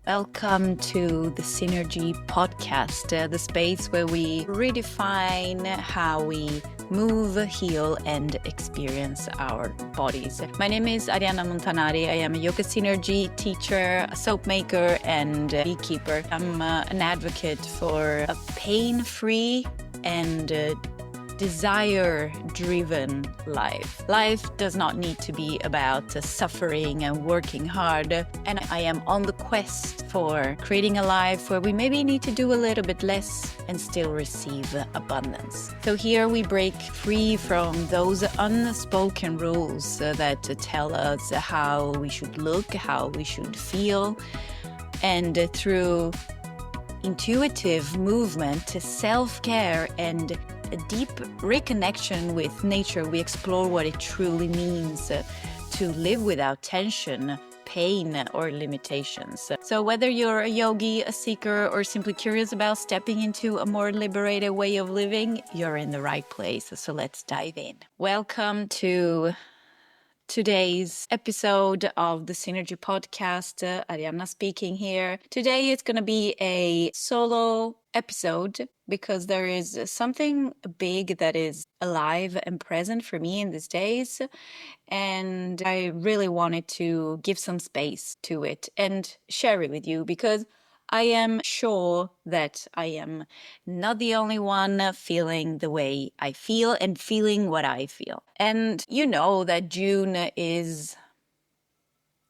Welcome to the Synergy podcast, the space where we redefine how we move, heal, and experience our bodies. My name is Arianna Montanari. I am a yoga synergy teacher, a soap maker, and a beekeeper. I'm an advocate for a pain-free and desire-driven life. Life does not need to be about suffering and working hard. And I am on the quest for creating a life where we maybe need to do a little bit less and still receive abundance. So here we break free from those unspoken rules that tell us how we should look, how we should feel, and through intuitive movement, self-care, and a deep reconnection with nature, we explore what it truly means to live without tension, pain, or limitations. So whether you're a yogi, a seeker, or simply curious about stepping into a more liberated way of living, you're in the right place. So let's dive in. Welcome to today's episode of the Synergy podcast. Arianna speaking here. Today it's going to be a solo episode because there is something big that is alive and present for me in these days. And I really wanted to give some space to it and share it with you because I am sure that I am not the only one feeling the way I feel and feeling what I feel. And you know that June is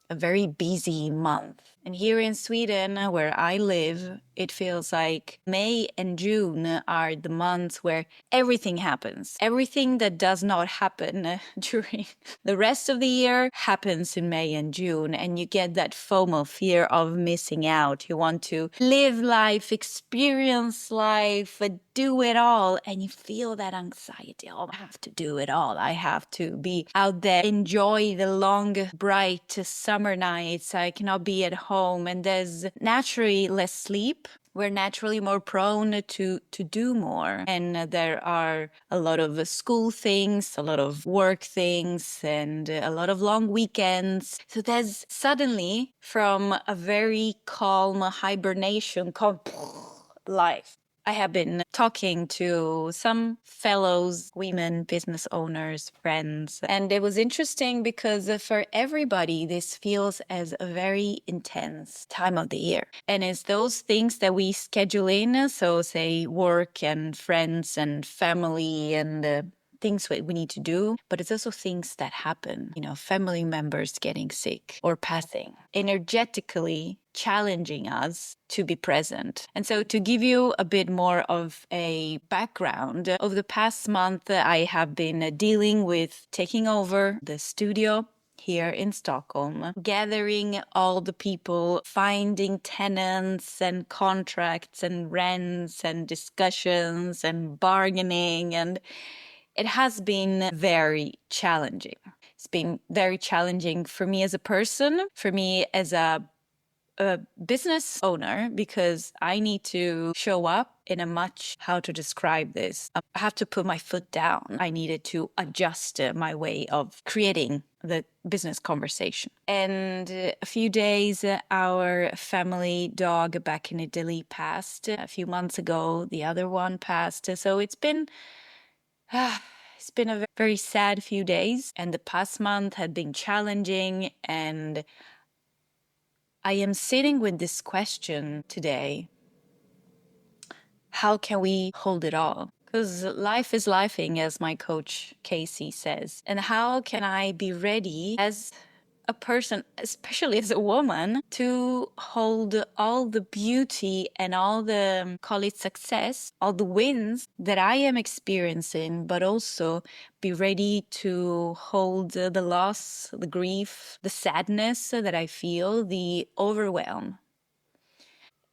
a very busy month. And here in Sweden, where I live, it feels like May and June are the months where everything happens. Everything that does not happen during the rest of the year happens in May and June. And you get that FOMO, fear of missing out. You want to live life, experience life, do it all. And you feel that anxiety. Oh, I have to do it all. I have to be out there, enjoy the long, bright summer nights. I cannot be at home. And there's naturally less sleep. We're naturally more prone to do more. And there are a lot of school things, a lot of work things, and a lot of long weekends. So there's suddenly from a very calm hibernation life. I have been talking to some fellows, women, business owners, friends, and it was interesting because for everybody, this feels as a very intense time of the year. And it's those things that we schedule in, so say work and friends and family and things we need to do, but it's also things that happen, family members getting sick or passing, energetically challenging us to be present. And so to give you a bit more of a background, over the past month, I have been dealing with taking over the studio here in Stockholm, gathering all the people, finding tenants and contracts and rents and discussions and bargaining, and it has been very challenging. It's been very challenging for me as a person, for me as a business owner, because I need to show up in a how to describe this? I have to put my foot down. I needed to adjust my way of creating the business conversation. And a few days, our family dog back in Italy passed. A few months ago, the other one passed. So it's been a very sad few days, and the past month had been challenging, and I am sitting with this question today. How can we hold it all? Because life is lifing, as my coach Casey says. And how can I be ready as a person, especially as a woman, to hold all the beauty and all the, call it success, all the wins that I am experiencing, but also be ready to hold the loss, the grief, the sadness that I feel, the overwhelm.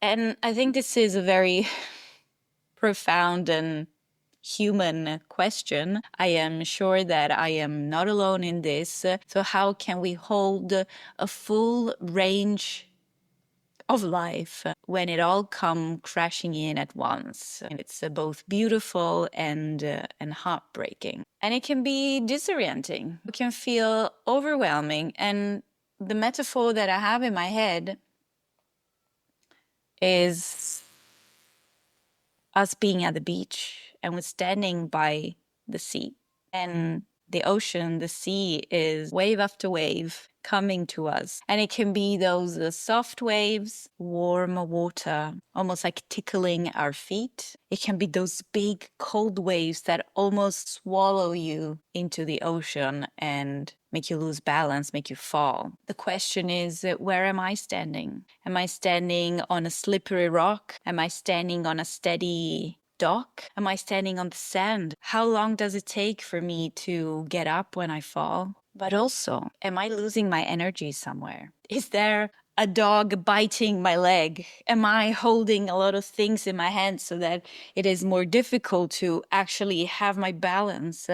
And I think this is a very profound and human question. I am sure that I am not alone in this. So how can we hold a full range of life when it all come crashing in at once? And it's both beautiful and heartbreaking. And it can be disorienting. It can feel overwhelming. And the metaphor that I have in my head is us being at the beach and we're standing by the sea. And the ocean, the sea is wave after wave coming to us. And it can be those soft waves, warm water, almost like tickling our feet. It can be those big cold waves that almost swallow you into the ocean and make you lose balance, make you fall. The question is, where am I standing? Am I standing on a slippery rock? Am I standing on a steady dock? Am I standing on the sand? How long does it take for me to get up when I fall? But also, am I losing my energy somewhere? Is there a dog biting my leg? Am I holding a lot of things in my hand so that it is more difficult to actually have my balance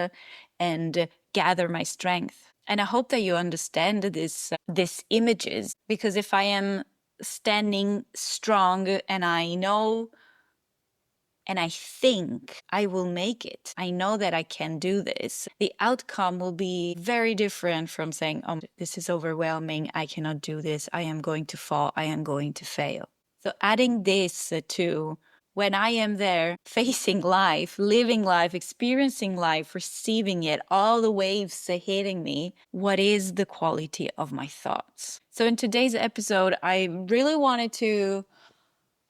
and gather my strength? And I hope that you understand this images, because if I am standing strong and I know and I think I will make it, I know that I can do this, the outcome will be very different from saying, oh, this is overwhelming, I cannot do this, I am going to fall, I am going to fail. So adding this to when I am there facing life, living life, experiencing life, receiving it, all the waves hitting me, what is the quality of my thoughts? So in today's episode, I really wanted to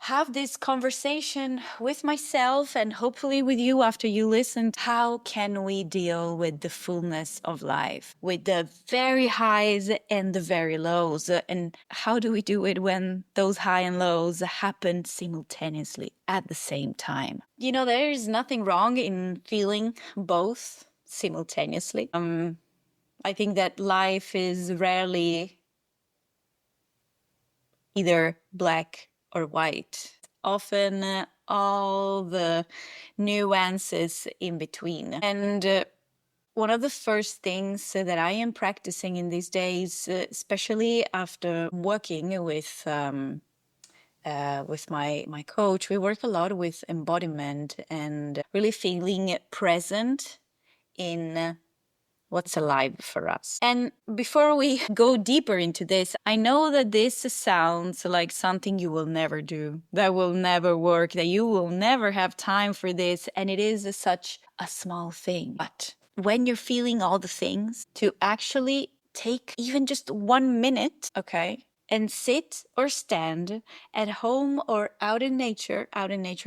have this conversation with myself and hopefully with you after you listened. How can we deal with the fullness of life, with the very highs and the very lows? And how do we do it when those high and lows happen simultaneously at the same time? You know, there is nothing wrong in feeling both simultaneously. I think that life is rarely either black or white. Often all the nuances in between. And one of the first things that I am practicing in these days, especially after working with my coach, we work a lot with embodiment and really feeling present in what's alive for us. And before we go deeper into this, I know that this sounds like something you will never do, that will never work, that you will never have time for this. And it is such a small thing. But when you're feeling all the things, to actually take even just 1 minute, okay, and sit or stand at home or out in nature,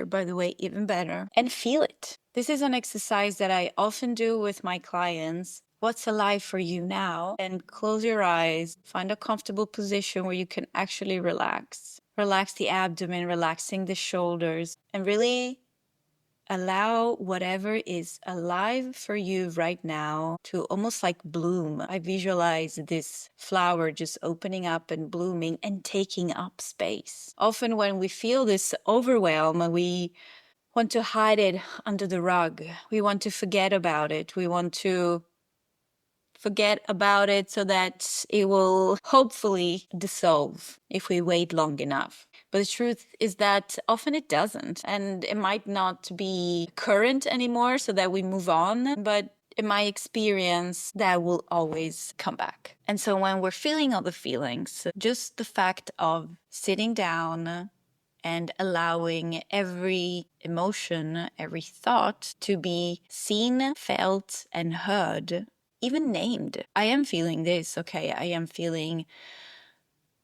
by the way, even better, and feel it. This is an exercise that I often do with my clients. What's alive for you now? And close your eyes, find a comfortable position where you can actually relax. Relax the abdomen, relaxing the shoulders, and really allow whatever is alive for you right now to almost like bloom. I visualize this flower just opening up and blooming and taking up space. Often when we feel this overwhelm, we want to hide it under the rug. We want to forget about it. We want to forget about it so that it will hopefully dissolve if we wait long enough. But the truth is that often it doesn't, and it might not be current anymore so that we move on, but in my experience, that will always come back. And so when we're feeling all the feelings, just the fact of sitting down and allowing every emotion, every thought to be seen, felt, and heard, even named. I am feeling this, okay? I am feeling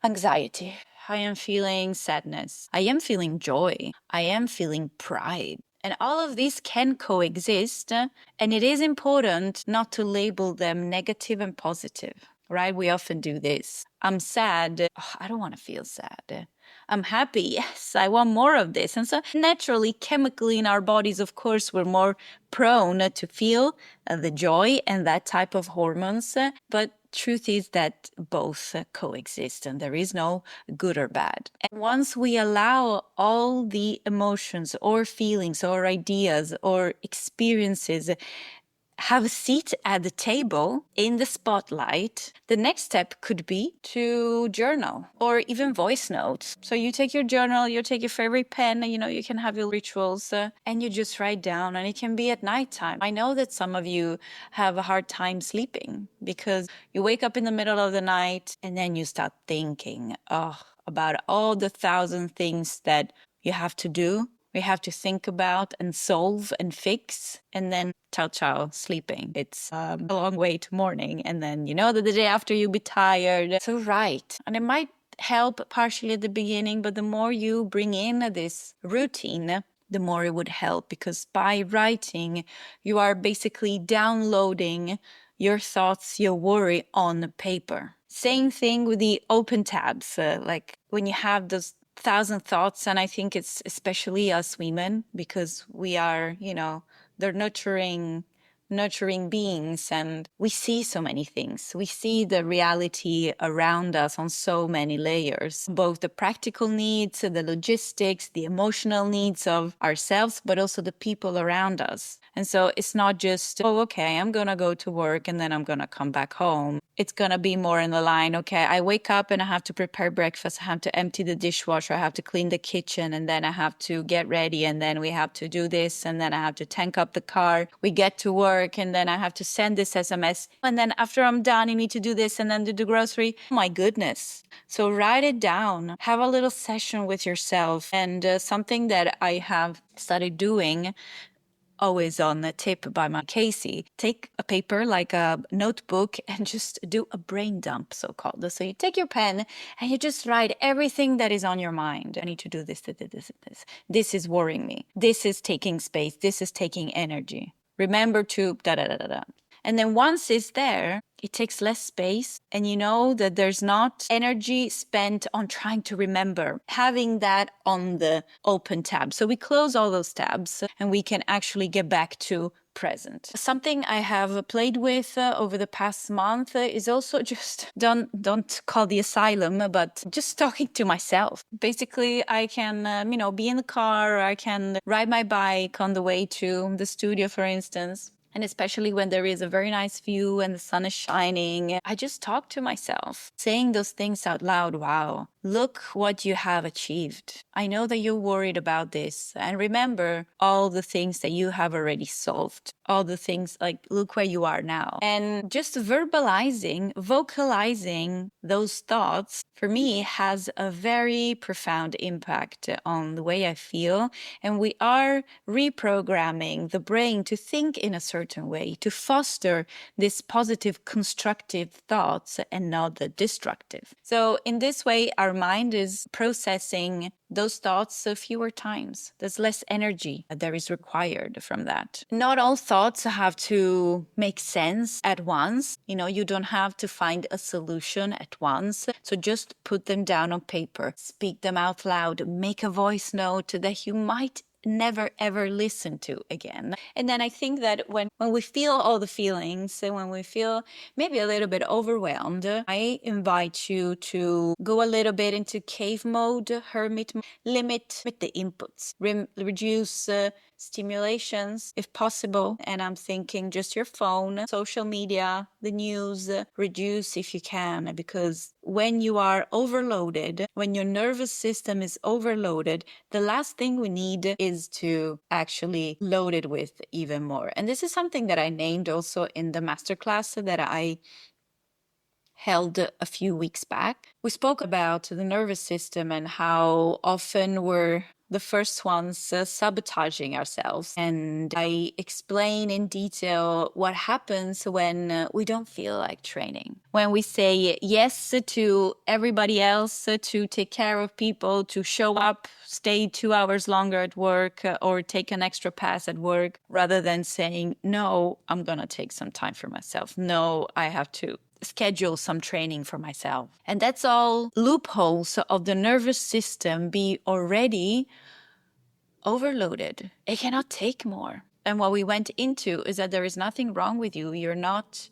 anxiety. I am feeling sadness. I am feeling joy. I am feeling pride. And all of these can coexist. And it is important not to label them negative and positive, right? We often do this. I'm sad. Oh, I don't want to feel sad. I'm happy. Yes, I want more of this. And so naturally, chemically in our bodies, of course, we're more prone to feel the joy and that type of hormones. But truth is that both coexist and there is no good or bad. And once we allow all the emotions or feelings or ideas or experiences have a seat at the table in the spotlight, the next step could be to journal or even voice notes. So you take your journal, you take your favorite pen, you can have your rituals and you just write down, and it can be at nighttime. I know that some of you have a hard time sleeping because you wake up in the middle of the night and then you start thinking, oh, about all the thousand things that you have to do, we have to think about and solve and fix, and then ciao ciao, sleeping. It's a long way to morning, and then you know that the day after you'll be tired. So right, and it might help partially at the beginning, but the more you bring in this routine, the more it would help, because by writing, you are basically downloading your thoughts, your worry on paper. Same thing with the open tabs, like when you have those thousand thoughts, and I think it's especially us women, because we are, they're nurturing beings, and we see so many things. We see the reality around us on so many layers, both the practical needs, the logistics, the emotional needs of ourselves, but also the people around us. And so it's not just, oh, okay, I'm going to go to work and then I'm going to come back home. It's going to be more in the line, okay, I wake up and I have to prepare breakfast. I have to empty the dishwasher. I have to clean the kitchen, and then I have to get ready, and then we have to do this, and then I have to tank up the car. We get to work, and then I have to send this SMS. And then after I'm done, you need to do this and then do the grocery. Oh my goodness. So write it down. Have a little session with yourself. And something that I have started doing, always on a tip by my Casey, take a paper like a notebook and just do a brain dump, so-called. So you take your pen and you just write everything that is on your mind. I need to do this, this, this, this. This is worrying me. This is taking space. This is taking energy. Remember to da da da da da. And then once it's there, it takes less space, and you know that there's not energy spent on trying to remember, having that on the open tab. So we close all those tabs and we can actually get back to present. Something I have played with over the past month is also just don't call the asylum, but just talking to myself. Basically, I can be in the car, or I can ride my bike on the way to the studio, for instance. And especially when there is a very nice view and the sun is shining, I just talk to myself, saying those things out loud. Wow, look what you have achieved. I know that you're worried about this. And remember all the things that you have already solved. All the things, like, look where you are now. And just vocalizing those thoughts, for me, has a very profound impact on the way I feel. And we are reprogramming the brain to think in a certain way, to foster this positive, constructive thoughts and not the destructive. So in this way, our mind is processing those thoughts fewer times. There's less energy that is required from that. Not all thoughts have to make sense at once. You don't have to find a solution at once. So just put them down on paper, speak them out loud, make a voice note that you might never ever listen to again. And then I think that when we feel all the feelings, and when we feel maybe a little bit overwhelmed, I invite you to go a little bit into cave mode, hermit, limit the inputs, reduce stimulations if possible. And I'm thinking just your phone, social media, the news, reduce if you can, because when you are overloaded, when your nervous system is overloaded, the last thing we need is to actually load it with even more. And this is something that I named also in the masterclass that I held a few weeks back. We spoke about the nervous system and how often we're the first ones sabotaging ourselves. And I explain in detail what happens when we don't feel like training. When we say yes to everybody else, to take care of people, to show up, stay 2 hours longer at work, or take an extra pass at work, rather than saying, no, I'm going to take some time for myself. No, I have to schedule some training for myself. And that's all loopholes of the nervous system be already overloaded. It cannot take more. And what we went into is that there is nothing wrong with you. You're not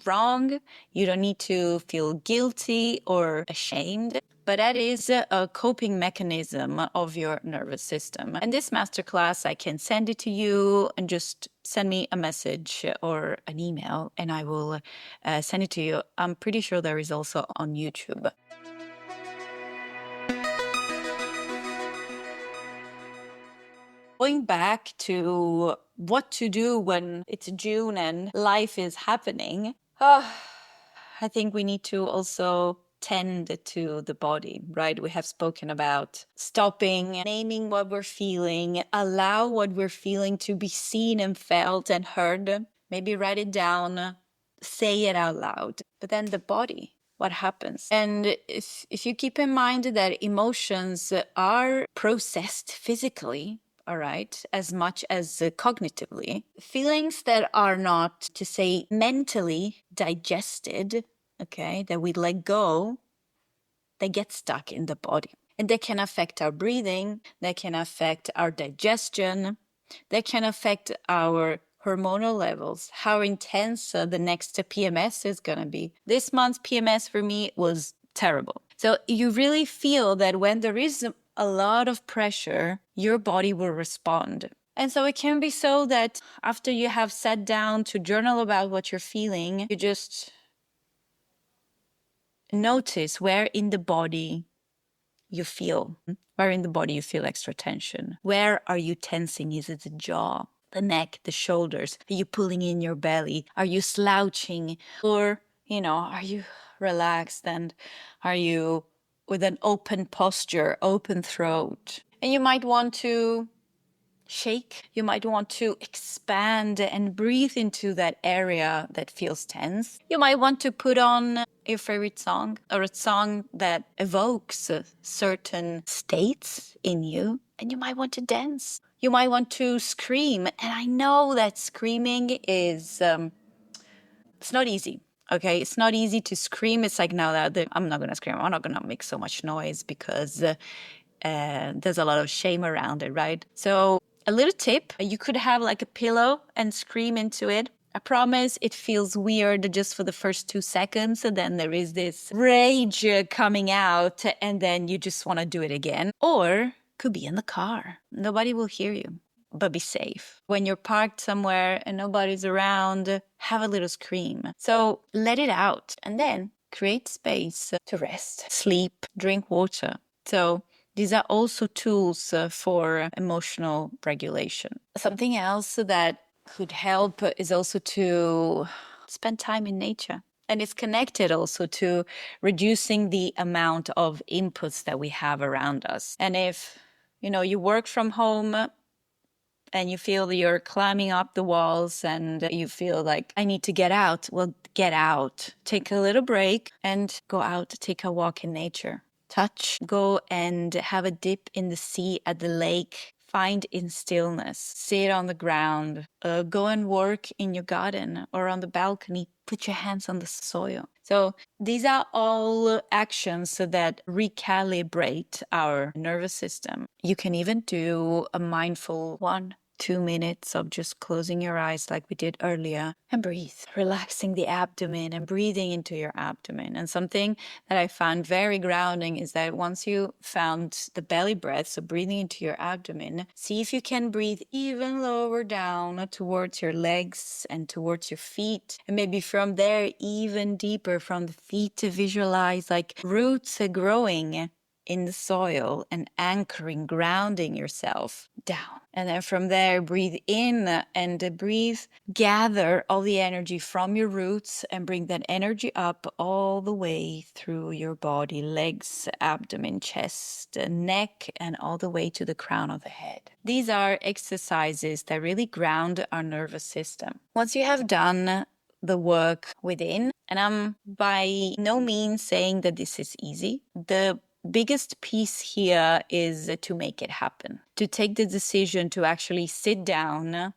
wrong. You don't need to feel guilty or ashamed. But that is a coping mechanism of your nervous system. And this masterclass, I can send it to you, and just send me a message or an email and I will send it to you. I'm pretty sure there is also on YouTube. Going back to what to do when it's June and life is happening, I think we need to also tend to the body, right? We have spoken about stopping, naming what we're feeling, allow what we're feeling to be seen and felt and heard. Maybe write it down, say it out loud. But then the body, what happens? And if you keep in mind that emotions are processed physically, all right, as much as cognitively, feelings that are not, to say, mentally digested, okay, that we let go, they get stuck in the body. And they can affect our breathing, they can affect our digestion, they can affect our hormonal levels, how intense the next PMS is going to be. This month's PMS for me was terrible. So you really feel that when there is a lot of pressure, your body will respond. And so it can be so that after you have sat down to journal about what you're feeling, you just notice where in the body you feel, where in the body you feel extra tension. Where are you tensing? Is it the jaw, the neck, the shoulders? Are you pulling in your belly? Are you slouching? Or, are you relaxed, and are you with an open posture, open throat? And you might want to shake. You might want to expand and breathe into that area that feels tense. You might want to put on your favorite song, or a song that evokes certain states in you, and you might want to dance. You might want to scream. And I know that screaming is, it's not easy. Okay, it's not easy to scream. It's like, no, I'm not going to scream. I'm not going to make so much noise because there's a lot of shame around it, right? So a little tip, you could have like a pillow and scream into it. I promise it feels weird just for the first 2 seconds, and then there is this rage coming out, and then you just want to do it again. Or could be in the car. Nobody will hear you, but be safe. When you're parked somewhere and nobody's around, have a little scream. So let it out, and then create space to rest, sleep, drink water. So these are also tools for emotional regulation. Something else that could help is also to spend time in nature. And it's connected also to reducing the amount of inputs that we have around us. And if, you work from home and you feel that you're climbing up the walls and you feel like, I need to get out, well, get out. Take a little break and go out, take a walk in nature. Touch, go and have a dip in the sea, at the lake, find in stillness, sit on the ground, go and work in your garden or on the balcony, put your hands on the soil. So these are all actions that recalibrate our nervous system. You can even do a mindful 1-2 minutes of just closing your eyes like we did earlier and breathe, relaxing the abdomen and breathing into your abdomen. And something that I found very grounding is that once you found the belly breath, so breathing into your abdomen, see if you can breathe even lower down towards your legs and towards your feet. And maybe from there, even deeper from the feet, to visualize like roots growing in the soil and anchoring, grounding yourself down. And then from there, breathe in and gather all the energy from your roots and bring that energy up all the way through your body, legs, abdomen, chest, neck, and all the way to the crown of the head. These are exercises that really ground our nervous system. Once you have done the work within, and I'm by no means saying that this is easy, the biggest piece here is to make it happen, to take the decision to actually sit down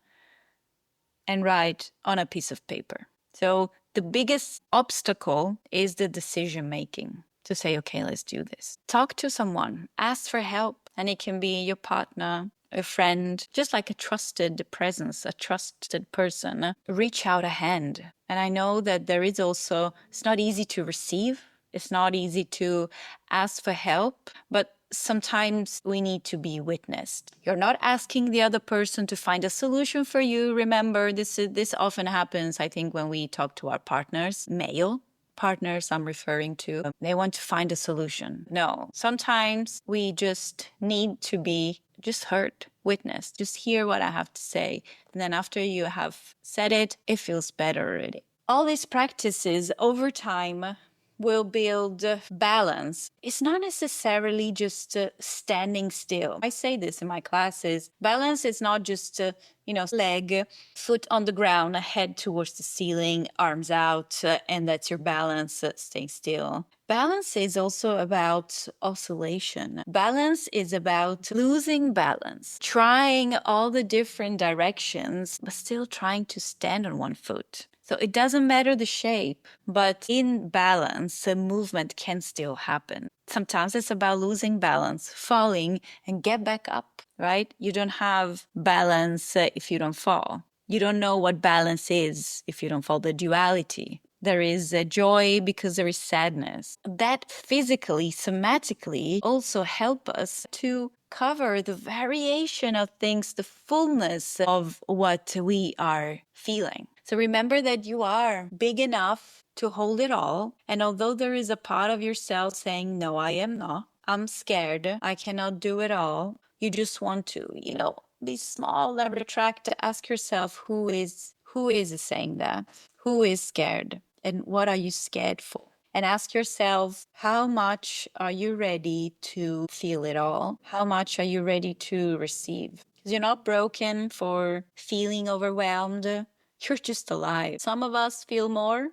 and write on a piece of paper. So the biggest obstacle is the decision making, to say, okay, let's do this. Talk to someone, ask for help, and it can be your partner, a friend, just like a trusted presence, a trusted person. Reach out a hand. And I know that there is also, it's not easy to receive. It's not easy to ask for help, but sometimes we need to be witnessed. You're not asking the other person to find a solution for you. Remember, this often happens, I think, when we talk to our partners, male partners I'm referring to. They want to find a solution. No, sometimes we just need to be just heard, witnessed, just hear what I have to say. And then after you have said it, it feels better already. All these practices over time will build balance. It's not necessarily just standing still. I say this in my classes. Balance is not just, leg, foot on the ground, head towards the ceiling, arms out, and that's your balance, staying still. Balance is also about oscillation. Balance is about losing balance, trying all the different directions, but still trying to stand on one foot. So it doesn't matter the shape, but in balance, a movement can still happen. Sometimes it's about losing balance, falling, and get back up, right? You don't have balance if you don't fall. You don't know what balance is if you don't fall. The duality. There is joy because there is sadness. That physically, somatically also help us to cover the variation of things, the fullness of what we are feeling. So remember that you are big enough to hold it all. And although there is a part of yourself saying, no, I am not, I'm scared, I cannot do it all, you just want to, be small and retract, ask yourself who is saying that? Who is scared? And what are you scared for? And ask yourself, how much are you ready to feel it all? How much are you ready to receive? Because you're not broken for feeling overwhelmed. You're just alive. Some of us feel more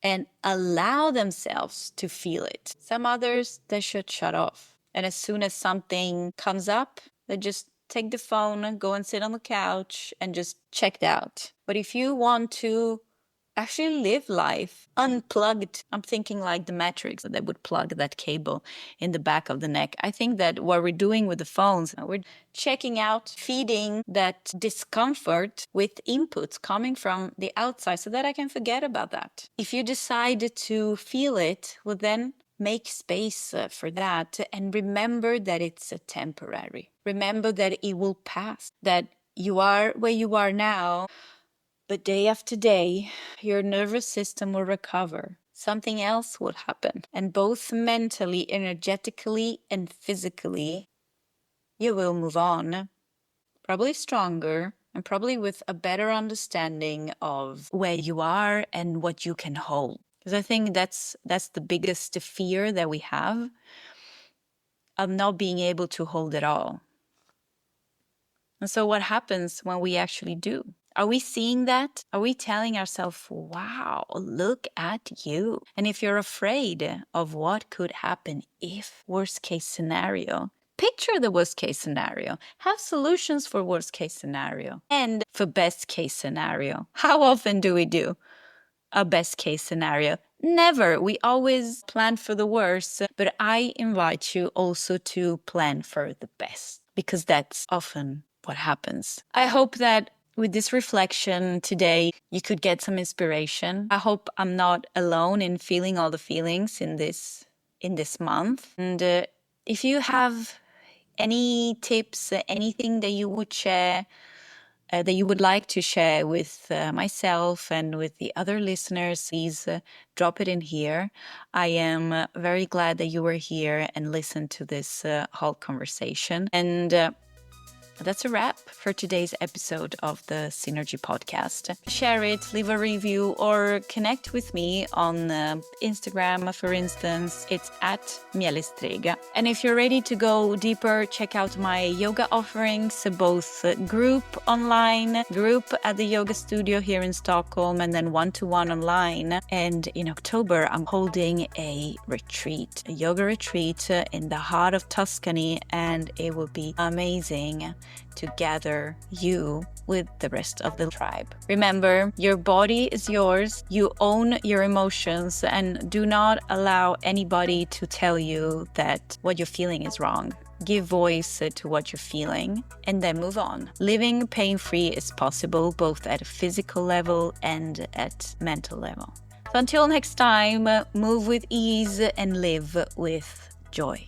and allow themselves to feel it. Some others, they should shut off. And as soon as something comes up, they just take the phone, go and sit on the couch and just check it out. But if you want to actually live life unplugged, I'm thinking like the Matrix, that would plug that cable in the back of the neck. I think that what we're doing with the phones, we're checking out, feeding that discomfort with inputs coming from the outside so that I can forget about that. If you decide to feel it, well then make space for that and remember that it's temporary. Remember that it will pass, that you are where you are now. But day after day, your nervous system will recover. Something else will happen. And both mentally, energetically, and physically, you will move on. Probably stronger and probably with a better understanding of where you are and what you can hold. Because I think that's the biggest fear that we have, of not being able to hold it all. And so what happens when we actually do? Are we seeing that? Are we telling ourselves, wow, look at you? And if you're afraid of what could happen if worst case scenario, picture the worst case scenario. Have solutions for worst case scenario and for best case scenario. How often do we do a best case scenario? Never. We always plan for the worst. But I invite you also to plan for the best, because that's often what happens. I hope that with this reflection today, you could get some inspiration. I hope I'm not alone in feeling all the feelings in this month. And if you have any tips, anything that you would share, that you would like to share with myself and with the other listeners, please drop it in here. I am very glad that you were here and listened to this whole conversation. And that's a wrap for today's episode of the Synergy Podcast. Share it, leave a review, or connect with me on Instagram, for instance. It's at Mielestrega. And if you're ready to go deeper, check out my yoga offerings, both group online, group at the yoga studio here in Stockholm, and then one-to-one online. And in October, I'm holding a retreat, a yoga retreat in the heart of Tuscany, and it will be amazing to gather you with the rest of the tribe. Remember, your body is yours. You own your emotions, and do not allow anybody to tell you that what you're feeling is wrong. Give voice to what you're feeling and then move on. Living pain-free is possible both at a physical level and at mental level. So until next time, move with ease and live with joy.